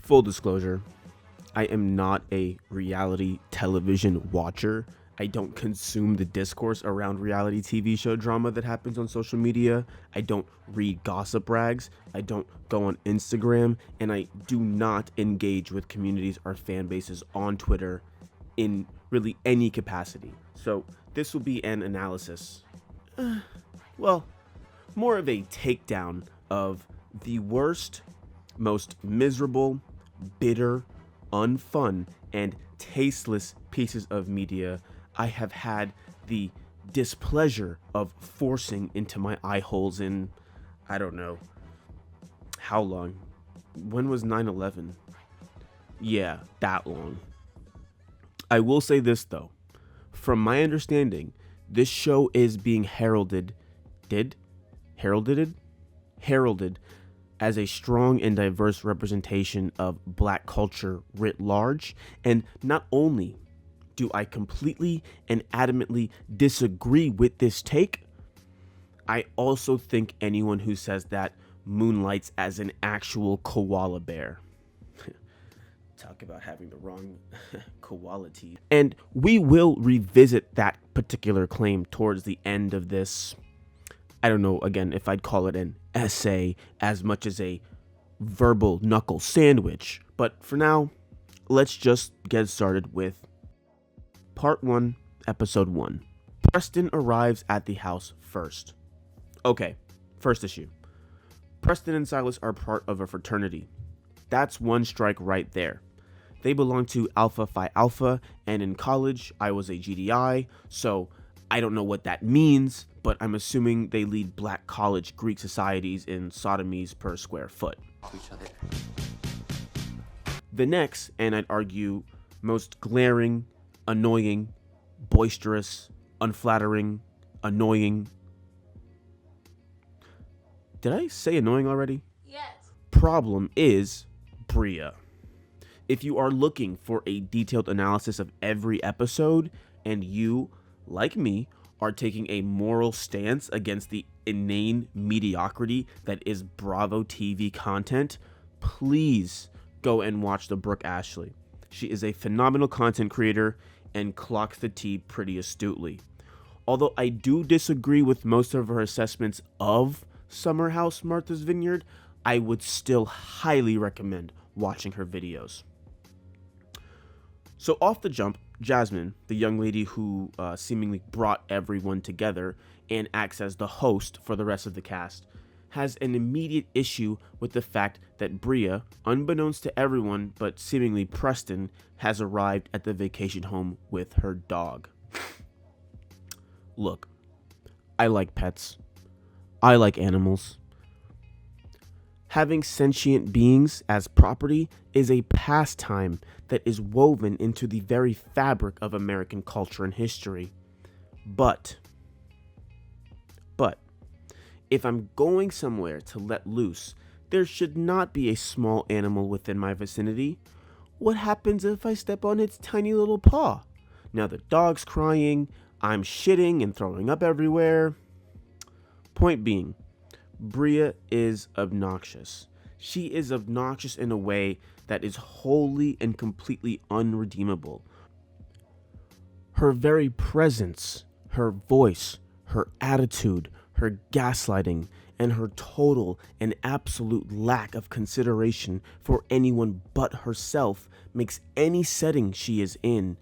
Full disclosure, I am not a reality television watcher. I don't consume the discourse around reality TV show drama that happens on social media. I don't read gossip rags. I don't go on Instagram. And I do not engage with communities or fan bases on Twitter in really any capacity. So this will be an analysis. Well, more of a takedown of the worst, most miserable, bitter, unfun, and tasteless pieces of media I have had the displeasure of forcing into my eye holes in, I don't know, how long? When was 9/11? Yeah, that long. I will say this though. From my understanding, this show is being heralded heralded as a strong and diverse representation of black culture writ large. And not only do I completely and adamantly disagree with this take, I also think anyone who says that moonlights as an actual koala bear. Talk about having the wrong quality. And we will revisit that particular claim towards the end of this. I don't know, again, if I'd call it an essay as much as a verbal knuckle sandwich. But for now, let's just get started with Part 1, Episode 1. Preston arrives at the house first. Okay, first issue. Preston and Silas are part of a fraternity. That's one strike right there. They belong to Alpha Phi Alpha, and in college, I was a GDI, so I don't know what that means, but I'm assuming they lead black college Greek societies in sodomies per square foot. The next, and I'd argue most glaring, annoying, boisterous, unflattering, annoying. Did I say annoying already? Yes. Problem is Bria. If you are looking for a detailed analysis of every episode, and you, like me, are taking a moral stance against the inane mediocrity that is Bravo TV content, please go and watch the Brooke Ashley. She is a phenomenal content creator and clocks the tea pretty astutely. Although I do disagree with most of her assessments of Summer House Martha's Vineyard, I would still highly recommend watching her videos. So off the jump, Jasmine, the young lady who seemingly brought everyone together and acts as the host for the rest of the cast, has an immediate issue with the fact that Bria, unbeknownst to everyone but seemingly Preston, has arrived at the vacation home with her dog. Look, I like pets. I like animals. Having sentient beings as property is a pastime that is woven into the very fabric of American culture and history. But, if I'm going somewhere to let loose, there should not be a small animal within my vicinity. What happens if I step on its tiny little paw? Now the dog's crying, I'm shitting and throwing up everywhere. Point being, Bria is obnoxious. She is obnoxious in a way that is wholly and completely unredeemable. Her very presence, her voice, her attitude, her gaslighting, and her total and absolute lack of consideration for anyone but herself makes any setting she is in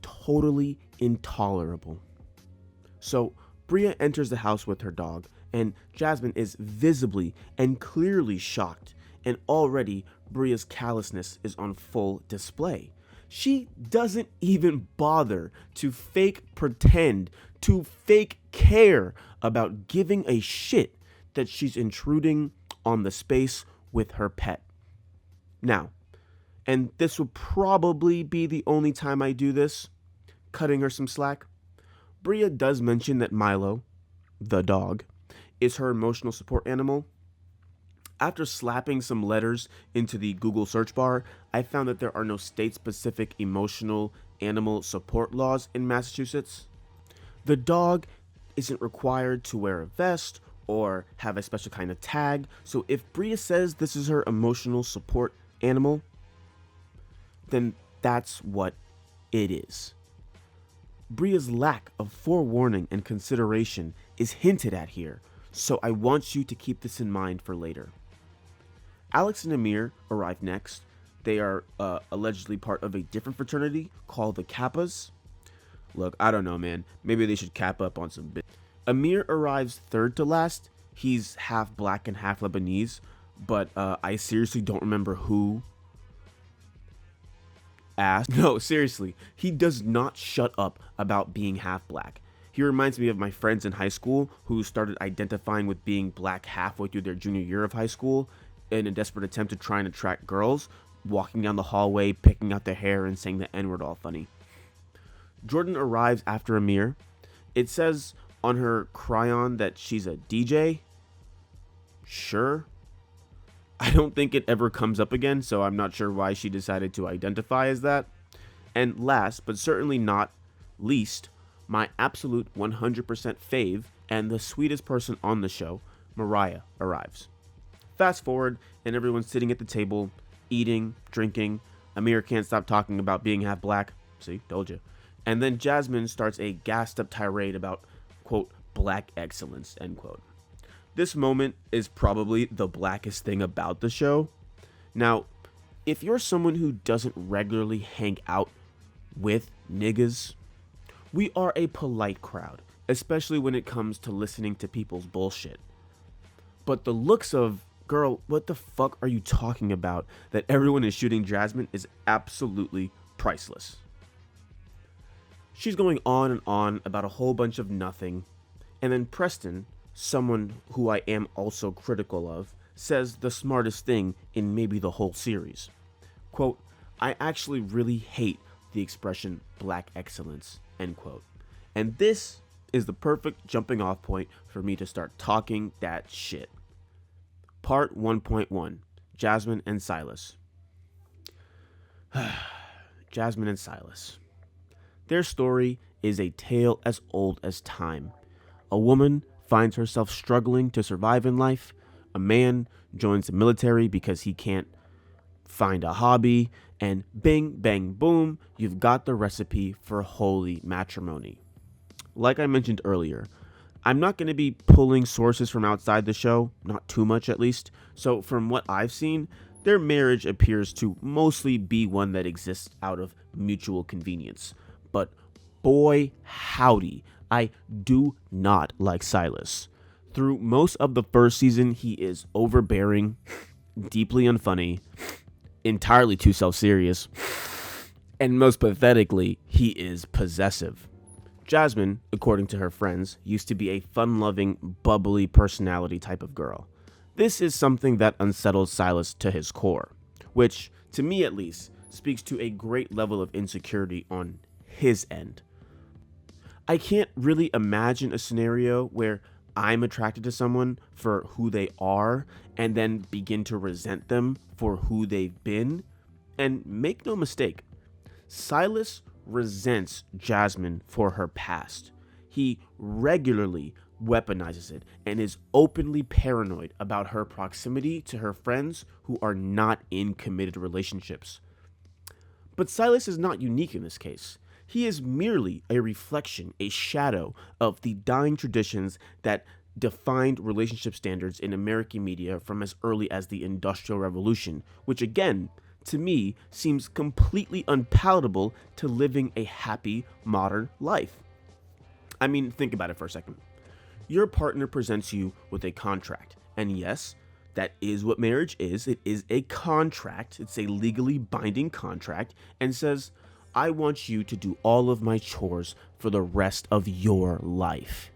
totally intolerable. So, Bria enters the house with her dog, and Jasmine is visibly and clearly shocked, and already Bria's callousness is on full display. She doesn't even bother to fake pretend, to fake care about giving a shit that she's intruding on the space with her pet. Now, and this will probably be the only time I do this, cutting her some slack, Bria does mention that Milo, the dog, is her emotional support animal. After slapping some letters into the Google search bar, I found that there are no state-specific emotional animal support laws in Massachusetts. The dog isn't required to wear a vest or have a special kind of tag, so if Bria says this is her emotional support animal, then that's what it is. Bria's lack of forewarning and consideration is hinted at here, so I want you to keep this in mind for later. Alex and Amir arrive next. They are allegedly part of a different fraternity called the Kappas. Look, I don't know, man. Maybe they should cap up on some bit. Amir arrives third to last. He's half black and half Lebanese, but I seriously don't remember who asked. No, seriously, he does not shut up about being half black. He reminds me of my friends in high school who started identifying with being black halfway through their junior year of high school in a desperate attempt to try and attract girls, walking down the hallway, picking out their hair, and saying the N-word all funny. Jordan arrives after Amir. It says on her cryon that she's a DJ. Sure. I don't think it ever comes up again, so I'm not sure why she decided to identify as that. And last, but certainly not least, my absolute 100% fave and the sweetest person on the show, Mariah, arrives. Fast forward, and everyone's sitting at the table, eating, drinking. Amir can't stop talking about being half black. See, told you. And then Jasmine starts a gassed up tirade about, quote, black excellence, end quote. This moment is probably the blackest thing about the show. Now, if you're someone who doesn't regularly hang out with niggas, we are a polite crowd, especially when it comes to listening to people's bullshit. But the looks of, girl, what the fuck are you talking about, that everyone is shooting Jasmine is absolutely priceless. She's going on and on about a whole bunch of nothing, and then Preston, someone who I am also critical of, says the smartest thing in maybe the whole series. Quote, I actually really hate the expression black excellence, end quote. And this is the perfect jumping off point for me to start talking that shit. Part 1.1, Jasmine and Silas. Jasmine and Silas. Their story is a tale as old as time. A woman finds herself struggling to survive in life. A man joins the military because he can't find a hobby. And bing, bang, boom, you've got the recipe for holy matrimony. Like I mentioned earlier, I'm not going to be pulling sources from outside the show, not too much at least. So from what I've seen, their marriage appears to mostly be one that exists out of mutual convenience. But boy, howdy, I do not like Silas. Through most of the first season, he is overbearing, deeply unfunny, entirely too self-serious, and most pathetically, he is possessive. Jasmine, according to her friends, used to be a fun-loving, bubbly personality type of girl. This is something that unsettles Silas to his core, which, to me at least, speaks to a great level of insecurity on his end. I can't really imagine a scenario where I'm attracted to someone for who they are and then begin to resent them for who they've been. And make no mistake, Silas resents Jasmine for her past. He regularly weaponizes it and is openly paranoid about her proximity to her friends who are not in committed relationships. But Silas is not unique in this case. He is merely a reflection, a shadow of the dying traditions that defined relationship standards in American media from as early as the Industrial Revolution, which again, to me, seems completely unpalatable to living a happy, modern life. I mean, think about it for a second. Your partner presents you with a contract, and yes, that is what marriage is. It is a contract. It's a legally binding contract, and says, I want you to do all of my chores for the rest of your life.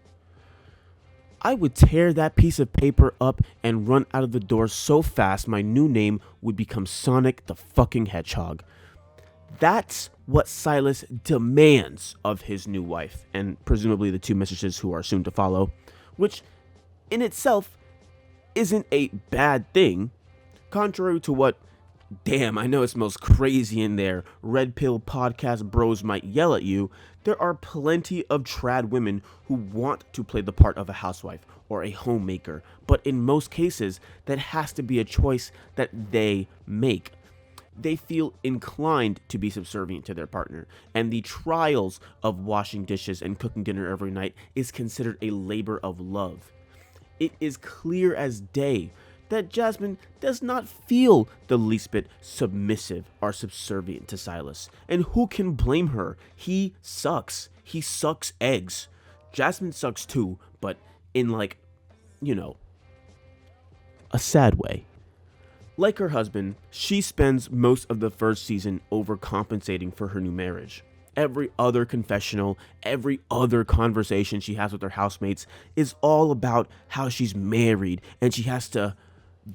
I would tear that piece of paper up and run out of the door so fast my new name would become Sonic the fucking Hedgehog. That's what Silas demands of his new wife, and presumably the two mistresses who are soon to follow, which in itself isn't a bad thing, contrary to what, damn, I know it smells crazy in there, Red Pill podcast bros might yell at you. There are plenty of trad women who want to play the part of a housewife or a homemaker, but in most cases, that has to be a choice that they make. they feel inclined to be subservient to their partner, and the trials of washing dishes and cooking dinner every night is considered a labor of love. It is clear as day that Jasmine does not feel the least bit submissive or subservient to Silas, and who can blame her? He sucks. He sucks eggs. Jasmine sucks too, but in a sad way. Like her husband, she spends most of the first season overcompensating for her new marriage. Every other confessional, every other conversation she has with her housemates is all about how she's married and she has to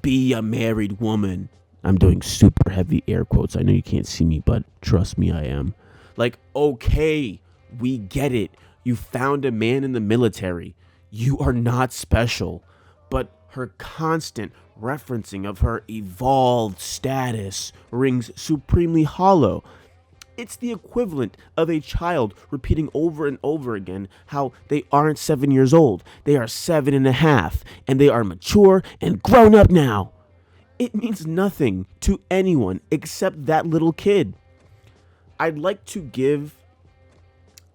be a married woman. I'm doing super heavy air quotes. I know you can't see me, but trust me, I am. Like, okay, we get it. You found a man in the military. You are not special. But her constant referencing of her evolved status rings supremely hollow. It's the equivalent of a child repeating over and over again how they aren't 7 years old. They are 7.5, and they are mature and grown up now. It means nothing to anyone except that little kid. I'd like to give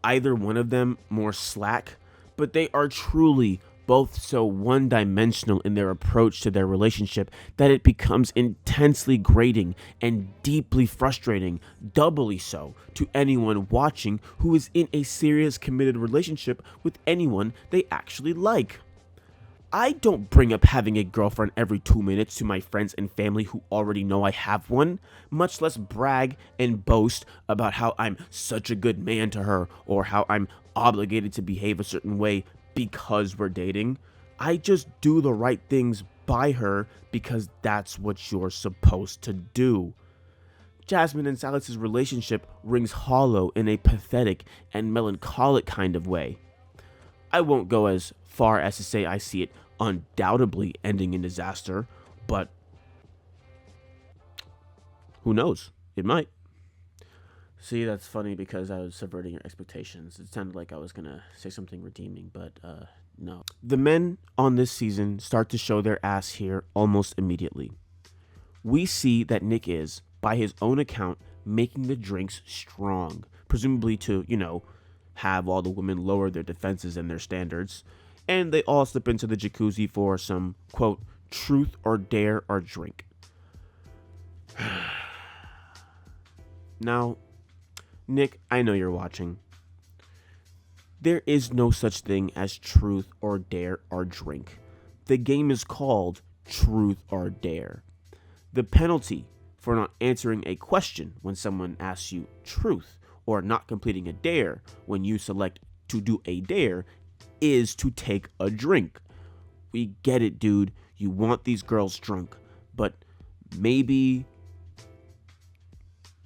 either one of them more slack, but they are truly both so one-dimensional in their approach to their relationship that it becomes intensely grating and deeply frustrating, doubly so to anyone watching who is in a serious committed relationship with anyone they actually like. I don't bring up having a girlfriend every 2 minutes to my friends and family who already know I have one, much less brag and boast about how I'm such a good man to her or how I'm obligated to behave a certain way because we're dating. I just do the right things by her because that's what you're supposed to do. Jasmine and Silas's relationship rings hollow in a pathetic and melancholic kind of way. I won't go as far as to say I see it undoubtedly ending in disaster, but who knows? It might. See, that's funny because I was subverting your expectations. It sounded like I was going to say something redeeming, but no. The men on this season start to show their ass here almost immediately. We see that Nick is, by his own account, making the drinks strong, presumably to, have all the women lower their defenses and their standards, and they all slip into the jacuzzi for some, quote, truth or dare or drink. Now, Nick, I know you're watching. There is no such thing as truth or dare or drink. The game is called truth or dare. The penalty for not answering a question when someone asks you truth or not completing a dare when you select to do a dare is to take a drink. We get it, dude. You want these girls drunk, but maybe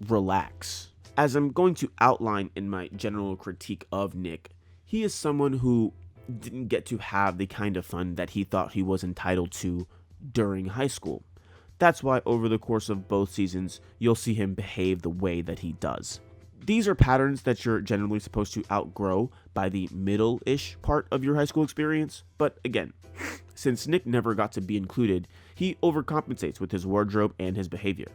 relax. As I'm going to outline in my general critique of Nick, he is someone who didn't get to have the kind of fun that he thought he was entitled to during high school. That's why over the course of both seasons, you'll see him behave the way that he does. These are patterns that you're generally supposed to outgrow by the middle-ish part of your high school experience, but again, since Nick never got to be included, he overcompensates with his wardrobe and his behavior.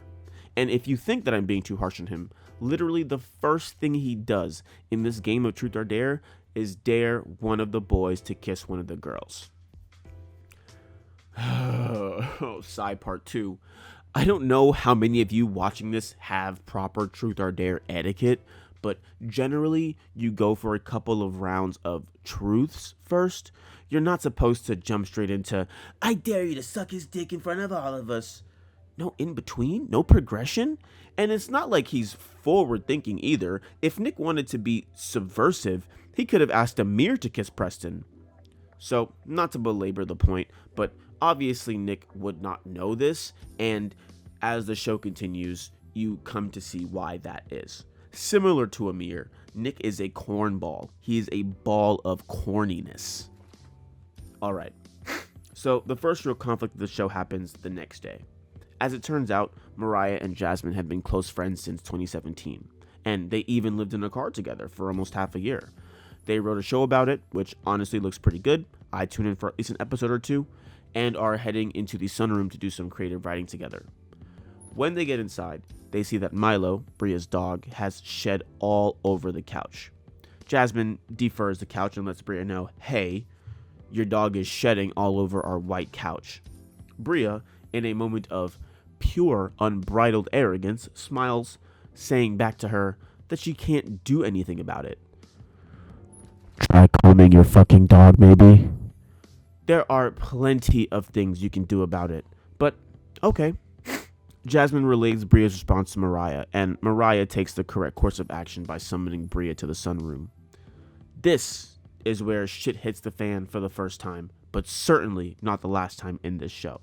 And if you think that I'm being too harsh on him, literally the first thing he does in this game of Truth or Dare is dare one of the boys to kiss one of the girls. Side part 2. I don't know how many of you watching this have proper Truth or Dare etiquette, but generally you go for a couple of rounds of truths first. You're not supposed to jump straight into, I dare you to suck his dick in front of all of us. No in between, no progression. And it's not like he's forward thinking either. If Nick wanted to be subversive, he could have asked Amir to kiss Preston. So, not to belabor the point, but obviously Nick would not know this, and as the show continues, you come to see why that is. Similar to Amir, Nick is a cornball. He is a ball of corniness. Alright, so the first real conflict of the show happens the next day. As it turns out, Mariah and Jasmine have been close friends since 2017, and they even lived in a car together for almost half a year. They wrote a show about it, which honestly looks pretty good. I tune in for at least an episode or two, and are heading into the sunroom to do some creative writing together. When they get inside, they see that Milo, Bria's dog, has shed all over the couch. Jasmine defers the couch and lets Bria know, hey, your dog is shedding all over our white couch. Bria, in a moment of pure, unbridled arrogance, smiles, saying back to her that she can't do anything about it. Try calming your fucking dog, maybe. There are plenty of things you can do about it, but okay. Jasmine relays Bria's response to Mariah, and Mariah takes the correct course of action by summoning Bria to the sunroom. This is where shit hits the fan for the first time, but certainly not the last time in this show.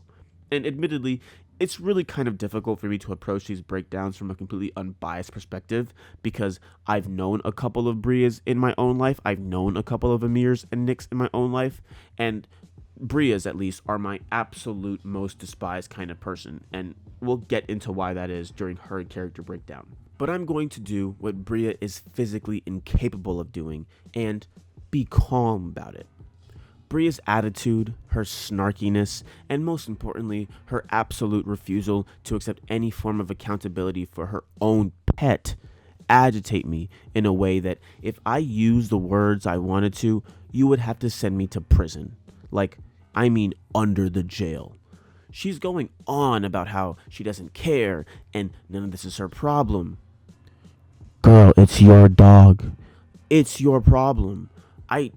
And admittedly, it's really kind of difficult for me to approach these breakdowns from a completely unbiased perspective because I've known a couple of Brias in my own life. I've known a couple of Amirs and Nicks in my own life, and Brias, at least, are my absolute most despised kind of person, and we'll get into why that is during her character breakdown. But I'm going to do what Bria is physically incapable of doing and be calm about it. Bria's attitude, her snarkiness, and most importantly, her absolute refusal to accept any form of accountability for her own pet agitate me in a way that if I used the words I wanted to, you would have to send me to prison. I mean under the jail. She's going on about how she doesn't care and none of this is her problem. Girl, it's your dog. It's your problem. I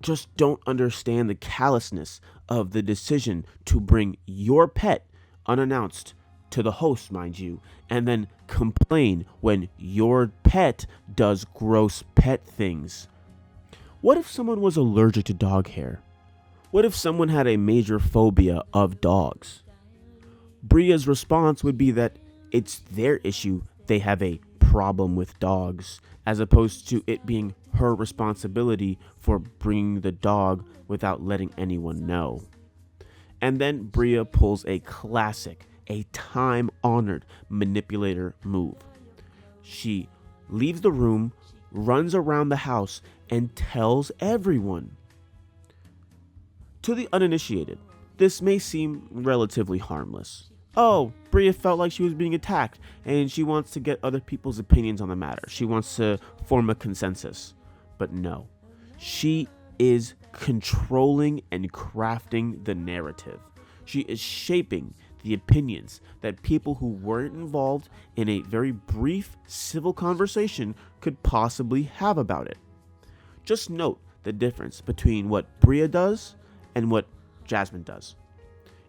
just don't understand the callousness of the decision to bring your pet unannounced to the host, mind you, and then complain when your pet does gross pet things. What if someone was allergic to dog hair? What if someone had a major phobia of dogs? Bria's response would be that it's their issue, they have a problem with dogs, as opposed to it being her responsibility for bringing the dog without letting anyone know. And then Bria pulls a classic, a time-honored manipulator move. She leaves the room, runs around the house, and tells everyone. To the uninitiated, this may seem relatively harmless. Oh, Bria felt like she was being attacked, and she wants to get other people's opinions on the matter. She wants to form a consensus. But no, she is controlling and crafting the narrative. She is shaping the opinions that people who weren't involved in a very brief civil conversation could possibly have about it. Just note the difference between what Bria does and what Jasmine does.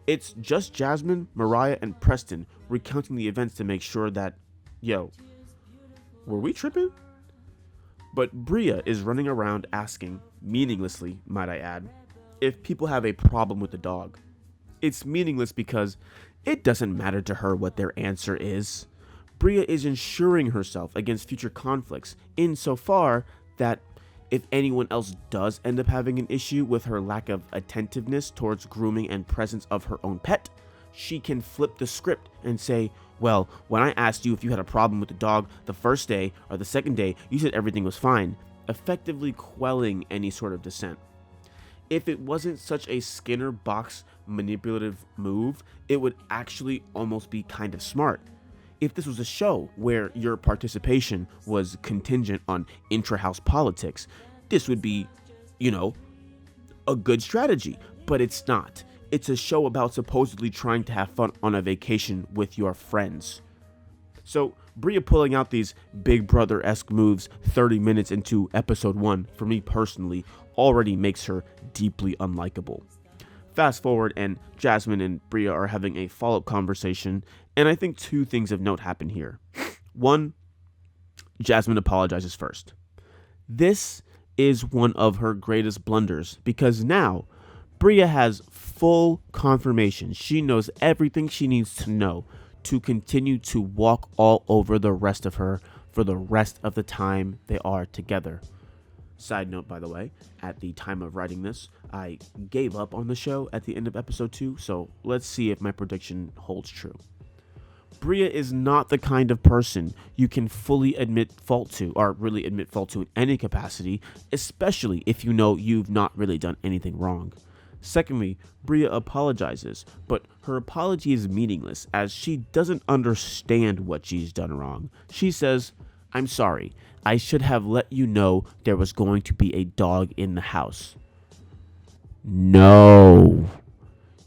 It's just Jasmine, Mariah, and Preston recounting the events to make sure that, were we tripping? But Bria is running around asking, meaninglessly, might I add, if people have a problem with the dog. It's meaningless because it doesn't matter to her what their answer is. Bria is insuring herself against future conflicts insofar that if anyone else does end up having an issue with her lack of attentiveness towards grooming and presence of her own pet, she can flip the script and say, well, when I asked you if you had a problem with the dog the first day or the second day, you said everything was fine, effectively quelling any sort of dissent. If it wasn't such a Skinner box manipulative move, it would actually almost be kind of smart. If this was a show where your participation was contingent on intra-house politics, this would be, a good strategy, but it's not. It's a show about supposedly trying to have fun on a vacation with your friends. So Bria pulling out these Big Brother-esque moves 30 minutes into episode 1, for me personally, already makes her deeply unlikable. Fast forward, and Jasmine and Bria are having a follow-up conversation, and I think two things of note happen here. One, Jasmine apologizes first. This is one of her greatest blunders, because now Bria has full confirmation. She knows everything she needs to know to continue to walk all over the rest of her for the rest of the time they are together. Side note, by the way, at the time of writing this, I gave up on the show at the end of episode 2, so let's see if my prediction holds true. Bria is not the kind of person you can fully admit fault to, or really admit fault to in any capacity, especially if you know you've not really done anything wrong. Secondly, Bria apologizes, but her apology is meaningless as she doesn't understand what she's done wrong. She says, "I'm sorry. I should have let you know there was going to be a dog in the house." No.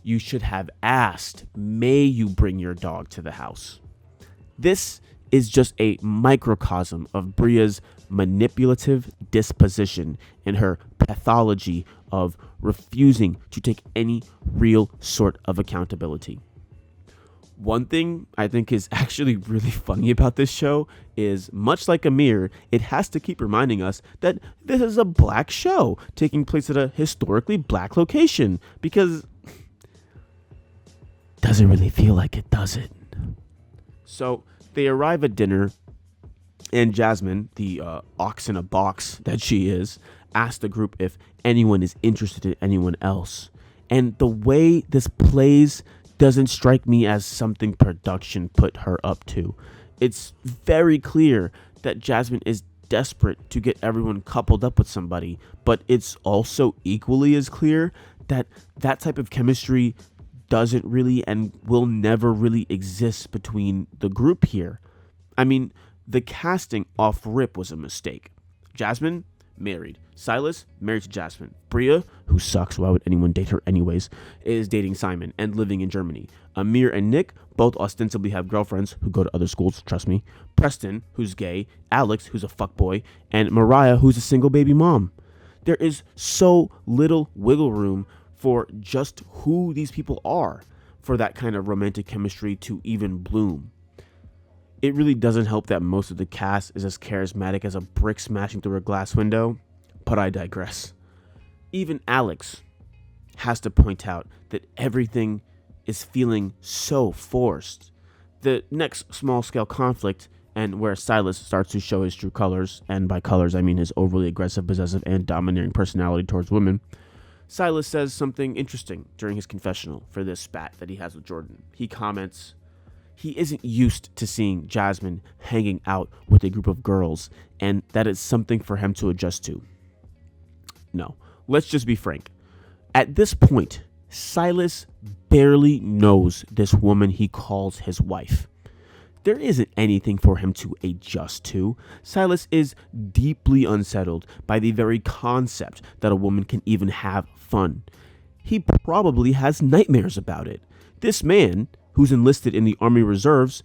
You should have asked, "May you bring your dog to the house?" This is just a microcosm of Bria's manipulative disposition and her pathology of refusing to take any real sort of accountability. One thing I think is actually really funny about this show is, much like a mirror, it has to keep reminding us that this is a black show taking place at a historically black location, because doesn't really feel like it, does it? So they arrive at dinner, and Jasmine, the ox in a box that she is, asks the group if anyone is interested in anyone else. And the way this plays doesn't strike me as something production put her up to. It's very clear that Jasmine is desperate to get everyone coupled up with somebody, but it's also equally as clear that that type of chemistry doesn't really and will never really exist between the group here. I mean, the casting off rip was a mistake. Jasmine, married. Silas, married to Jasmine. Bria, who sucks, why would anyone date her anyways, is dating Simon and living in Germany. Amir and Nick both ostensibly have girlfriends who go to other schools, trust me. Preston, who's gay. Alex, who's a fuckboy. And Mariah, who's a single baby mom. There is so little wiggle room for just who these people are for that kind of romantic chemistry to even bloom. It really doesn't help that most of the cast is as charismatic as a brick smashing through a glass window, but I digress. Even Alex has to point out that everything is feeling so forced. The next small-scale conflict, and where Silas starts to show his true colors, and by colors I mean his overly aggressive, possessive, and domineering personality towards women, Silas says something interesting during his confessional for this spat that he has with Jordan. He comments, he isn't used to seeing Jasmine hanging out with a group of girls, and that is something for him to adjust to. No, let's just be frank. At this point, Silas barely knows this woman he calls his wife. There isn't anything for him to adjust to. Silas is deeply unsettled by the very concept that a woman can even have fun. He probably has nightmares about it. This man, who's enlisted in the Army Reserves,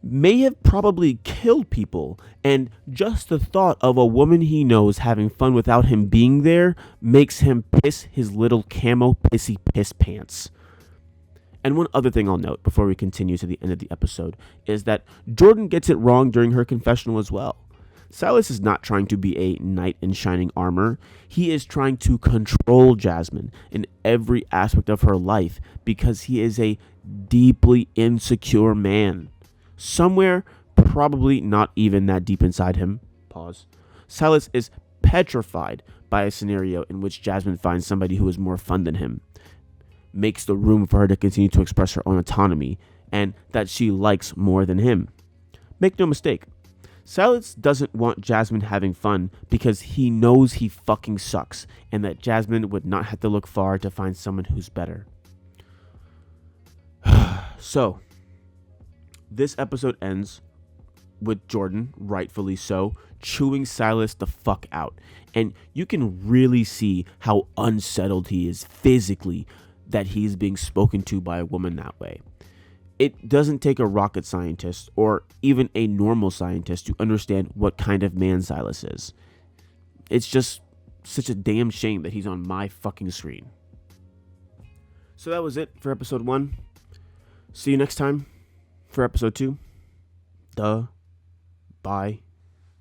may have probably killed people, and just the thought of a woman he knows having fun without him being there makes him piss his little camo pissy piss pants. And one other thing I'll note before we continue to the end of the episode is that Jordan gets it wrong during her confessional as well. Silas is not trying to be a knight in shining armor. He is trying to control Jasmine in every aspect of her life because he is a deeply insecure man. Somewhere, probably not even that deep inside him, pause, Silas is petrified by a scenario in which Jasmine finds somebody who is more fun than him, makes the room for her to continue to express her own autonomy, and that she likes more than him. Make no mistake, Silas doesn't want Jasmine having fun because he knows he fucking sucks and that Jasmine would not have to look far to find someone who's better. So, this episode ends with Jordan, rightfully so, chewing Silas the fuck out. And you can really see how unsettled he is physically that he's being spoken to by a woman that way. It doesn't take a rocket scientist or even a normal scientist to understand what kind of man Silas is. It's just such a damn shame that he's on my fucking screen. So that was it for episode 1. See you next time for episode 2. Bye.